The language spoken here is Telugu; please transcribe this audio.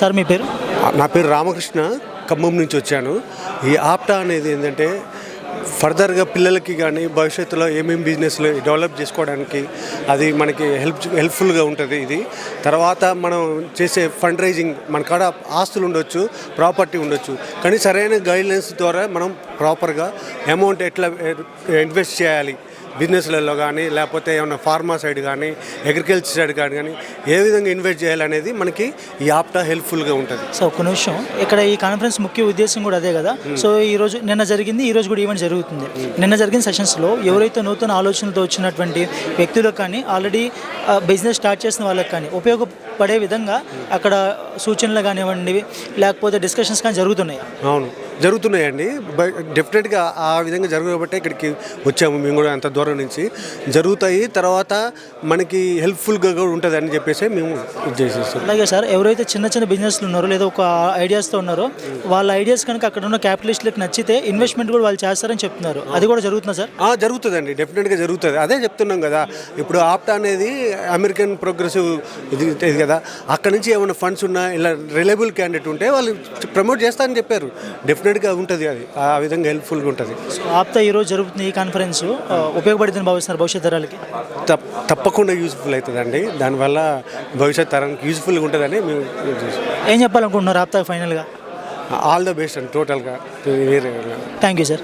సార్ మీ పేరు? నా పేరు రామకృష్ణ, ఖమ్మం నుంచి వచ్చాను. ఈ ఆప్టా అనేది ఏంటంటే ఫర్దర్గా పిల్లలకి కానీ భవిష్యత్తులో ఏమేమి బిజినెస్లు డెవలప్ చేసుకోవడానికి అది మనకి హెల్ప్ఫుల్గా ఉంటుంది. ఇది తర్వాత మనం చేసే ఫండ్ రైజింగ్, మన కాడ ఆస్తులు ఉండొచ్చు, ప్రాపర్టీ ఉండొచ్చు, కానీ సరైన గైడ్లైన్స్ ద్వారా మనం ప్రాపర్గా అమౌంట్ ఎట్లా ఇన్వెస్ట్ చేయాలి బిజినెస్లలో కానీ, లేకపోతే ఏమైనా ఫార్మా సైడ్ కానీ, అగ్రికల్చర్ సైడ్ కానీ ఏ విధంగా ఇన్వెస్ట్ చేయాలనేది మనకి ఈ ఆప్టా హెల్ప్ఫుల్గా ఉంటుంది. సో ఒక నిమిషం, ఇక్కడ ఈ కాన్ఫరెన్స్ ముఖ్య ఉద్దేశం కూడా అదే కదా. సో ఈరోజు నిన్న జరిగింది, ఈరోజు కూడా ఈవెంట్ జరుగుతుంది. నిన్న జరిగిన సెషన్స్లో ఎవరైతే నూతన ఆలోచనలతో వచ్చినటువంటి వ్యక్తులకు కానీ, ఆల్రెడీ బిజినెస్ స్టార్ట్ చేసిన వాళ్ళకి కానీ ఉపయోగపడే విధంగా అక్కడ సూచనలు కానివ్వండి, లేకపోతే డిస్కషన్స్ కానీ జరుగుతున్నాయి. అవును, జరుగుతున్నాయండి. డెఫినెట్గా ఆ విధంగా జరగబట్టే ఇక్కడికి వచ్చాము మేము కూడా, అంత దూరం నుంచి జరుగుతాయి. తర్వాత మనకి హెల్ప్ఫుల్గా కూడా ఉంటుంది అని చెప్పేసి మేము ఇది చేసేస్తాం. అలాగే సార్, ఎవరైతే చిన్న చిన్న బిజినెస్లు ఉన్నారో లేదా ఒక ఐడియాస్తో ఉన్నారో వాళ్ళ ఐడియాస్ కనుక అక్కడ ఉన్న క్యాపిటలిస్టులకు నచ్చితే ఇన్వెస్ట్మెంట్ కూడా వాళ్ళు చేస్తారని చెప్తున్నారు. అది కూడా జరుగుతుందా సార్? జరుగుతుందండి, డెఫినెట్గా జరుగుతుంది. అదే చెప్తున్నాం కదా, ఇప్పుడు ఆప్టా అనేది అమెరికన్ ప్రోగ్రెసివ్ ఇది కదా, అక్కడ నుంచి ఏమైనా ఫండ్స్ ఉన్నా ఇలా రిలయబుల్ క్యాండిడేట్ ఉంటే వాళ్ళు ప్రమోట్ చేస్తారని చెప్పారు. డెఫినెట్గా ఉంటుంది, అది ఆ విధంగా హెల్ప్ఫుల్గా ఉంటుంది. ఆప్టా ఈరోజు జరుగుతుంది ఈ కాన్ఫరెన్స్, ఉపయోగపడుతుంది భావిస్తున్నారు భవిష్యత్ తరాలకి? తప్పకుండా యూజ్ఫుల్ అవుతుందండి. దానివల్ల భవిష్యత్ తరానికి యూజ్ఫుల్గా ఉంటుందని మేము ఏం చెప్పాలనుకుంటున్నారు ఆప్తా ఫైనల్గా? ఆల్ ద బెస్ట్ అండి టోటల్గా. Thank you sir.